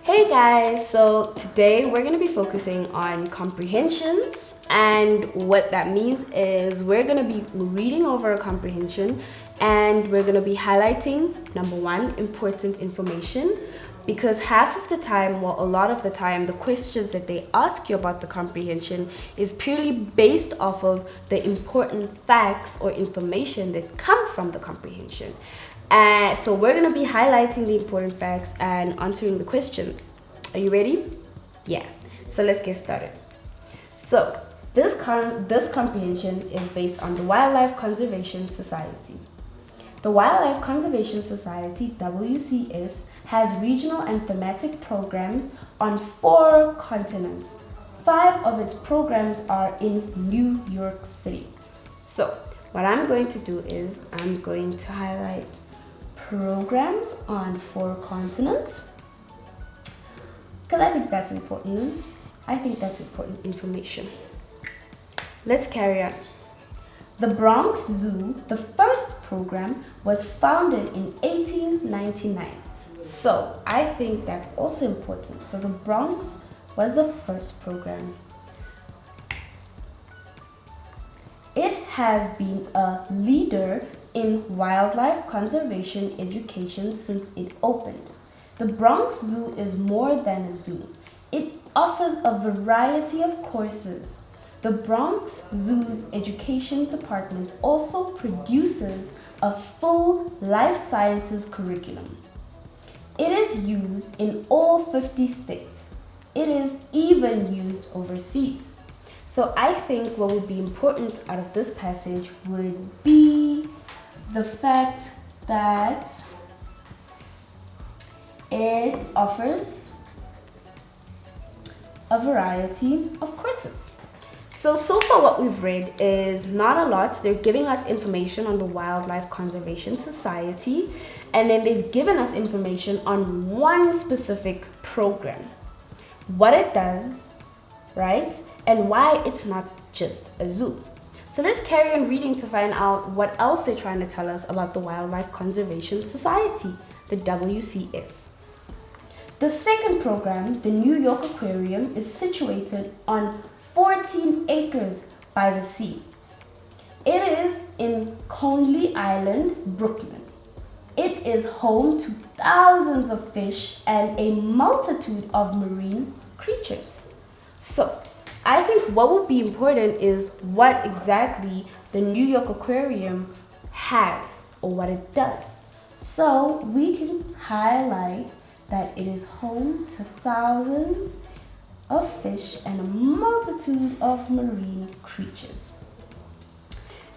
Hey guys, so today we're going to be focusing on comprehensions, and what that means is we're going to be reading over a comprehension and we're going to be highlighting, number one, important information, because half of the time, well, a lot of the time, the questions that they ask you about the comprehension is purely based off of the important facts or information that come from the comprehension. So we're going to be highlighting the important facts and answering the questions. Are you ready? Yeah. So let's get started. So this comprehension is based on the Wildlife Conservation Society. The Wildlife Conservation Society, WCS, has regional and thematic programs on 4 continents. 5 of its programs are in New York City. So what I'm going to do is I'm going to highlight programs on 4 continents because I think that's important. I think that's important information. Let's carry on. The Bronx Zoo, the first program, was founded in 1899. So I think that's also important. So the Bronx was the first program. It has been a leader in wildlife conservation education since it opened. The Bronx Zoo is more than a zoo. It offers a variety of courses. The Bronx Zoo's education department also produces a full life sciences curriculum. It is used in all 50 states. It is even used overseas. So I think what would be important out of this passage would be the fact that it offers a variety of courses. So far what we've read is not a lot. They're giving us information on the Wildlife Conservation Society, and then they've given us information on one specific program, what it does, right? And why it's not just a zoo. So let's carry on reading to find out what else they're trying to tell us about the Wildlife Conservation Society, the WCS. The second program, the New York Aquarium, is situated on 14 acres by the sea. It is in Coney Island, Brooklyn. It is home to thousands of fish and a multitude of marine creatures. So I think what would be important is what exactly the New York Aquarium has or what it does. So we can highlight that it is home to thousands of fish and a multitude of marine creatures.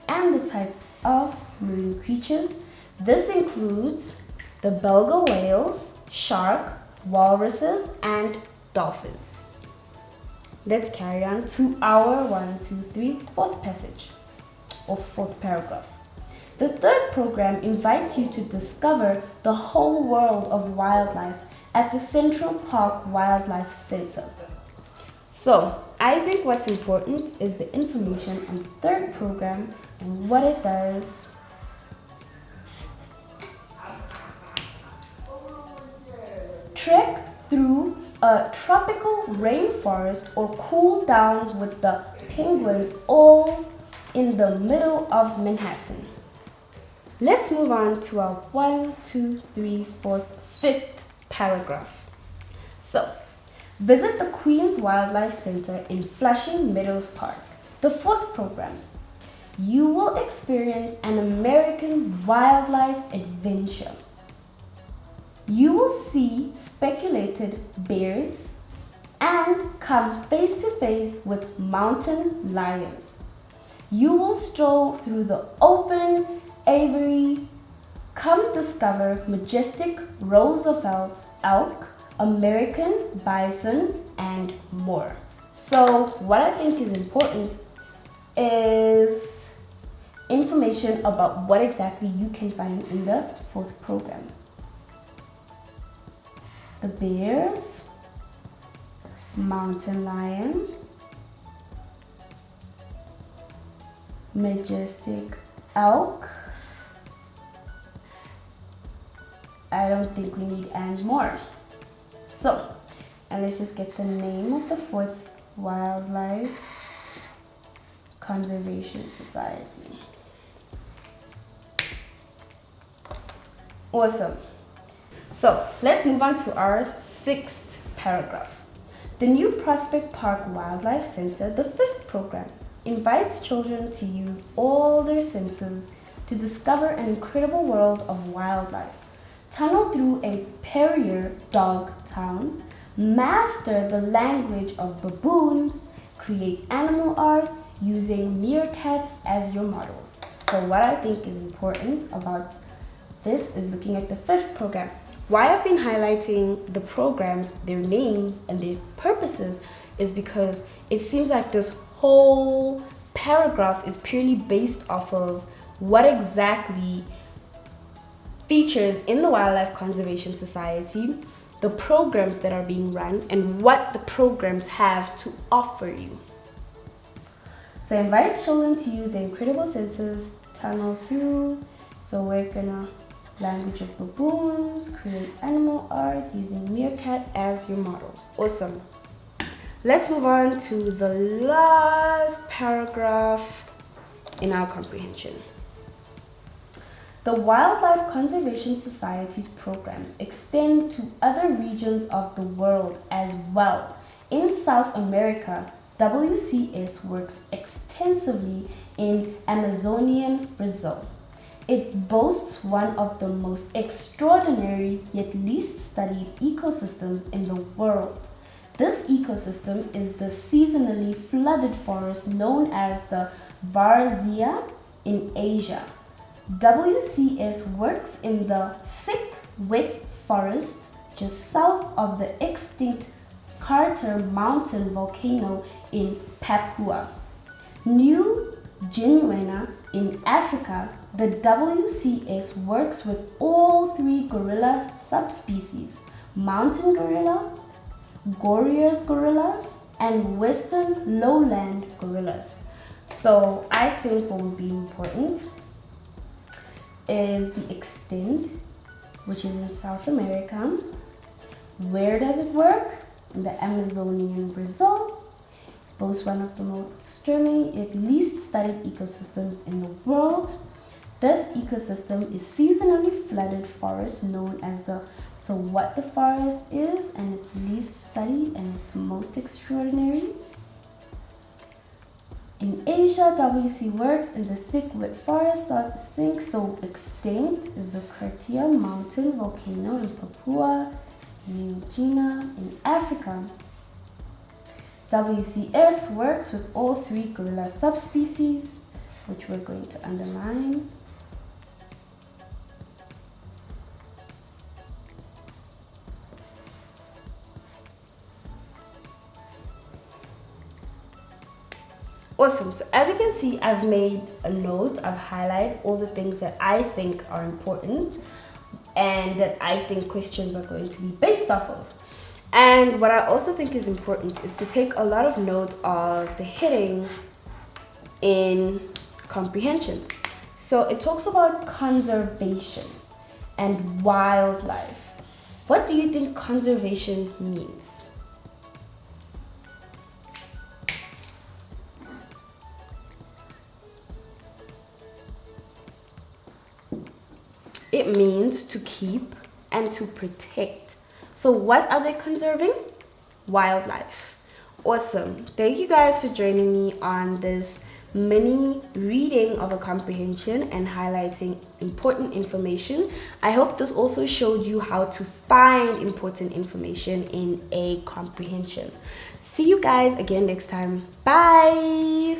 And the types of marine creatures, this includes the beluga whales, shark, walruses, and dolphins. Let's carry on to our 4th passage or 4th paragraph. The third program invites you to discover the whole world of wildlife at the Central Park Wildlife Center. So I think what's important is the information on the third program and what it does. Trek through a tropical rainforest or cool down with the penguins, all in the middle of Manhattan. Let's move on to our 5th paragraph. So, visit the Queens Wildlife Center in Flushing Meadows Park. The 4th program. You will experience an American wildlife adventure. You will see speculated bears and come face to face with mountain lions. You will stroll through the open aviary. Come discover majestic Roosevelt elk, American bison, and more. So what I think is important is information about what exactly you can find in the 4th program. The bears, mountain lion, majestic elk. I don't think we need and more. So, and let's just get the name of the 4th Wildlife Conservation Society. Awesome. So let's move on to our 6th paragraph. The new Prospect Park Wildlife Center, the 5th program, invites children to use all their senses to discover an incredible world of wildlife, tunnel through a Perrier dog town, master the language of baboons, create animal art using meerkats as your models. So what I think is important about this is looking at the 5th program. Why I've been highlighting the programs, their names, and their purposes is because it seems like this whole paragraph is purely based off of what exactly features in the Wildlife Conservation Society, the programs that are being run, and what the programs have to offer you. So it invites children to use their incredible senses, tunnel through. So we're gonna language of baboons, create animal art using meerkat as your models. Awesome. Let's move on to the last paragraph in our comprehension. The Wildlife Conservation Society's programs extend to other regions of the world as well. In South America, WCS works extensively in Amazonian Brazil. It boasts one of the most extraordinary yet least studied ecosystems in the world. This ecosystem is the seasonally flooded forest known as the Várzea in Asia. WCS works in the thick, wet forests just south of the extinct Carter Mountain volcano in Papua New Guinea in Africa. The WCS works with all 3 gorilla subspecies: mountain gorilla, Goryer's gorillas, and western lowland gorillas. So I think what would be important is the extent, which is in South America. Where does it work? In the Amazonian Brazil. Boasts one of the most extremely yet least studied ecosystems in the world. This ecosystem is seasonally flooded forest known as the So what the forest is, and it's least studied and it's most extraordinary. In Asia, WC works in the thick wet forest south sink. So extinct is the Cartier Mountain volcano in Papua New Guinea. In Africa, WCS works with all 3 gorilla subspecies, which we're going to underline. Awesome. So as you can see, I've made a note. I've highlighted all the things that I think are important and that I think questions are going to be based off of. And what I also think is important is to take a lot of note of the heading in comprehensions. So it talks about conservation and wildlife. What do you think conservation means? It means to keep and to protect. So what are they conserving? Wildlife. Awesome. Thank you guys for joining me on this mini reading of a comprehension and highlighting important information. I hope this also showed you how to find important information in a comprehension. See you guys again next time. Bye.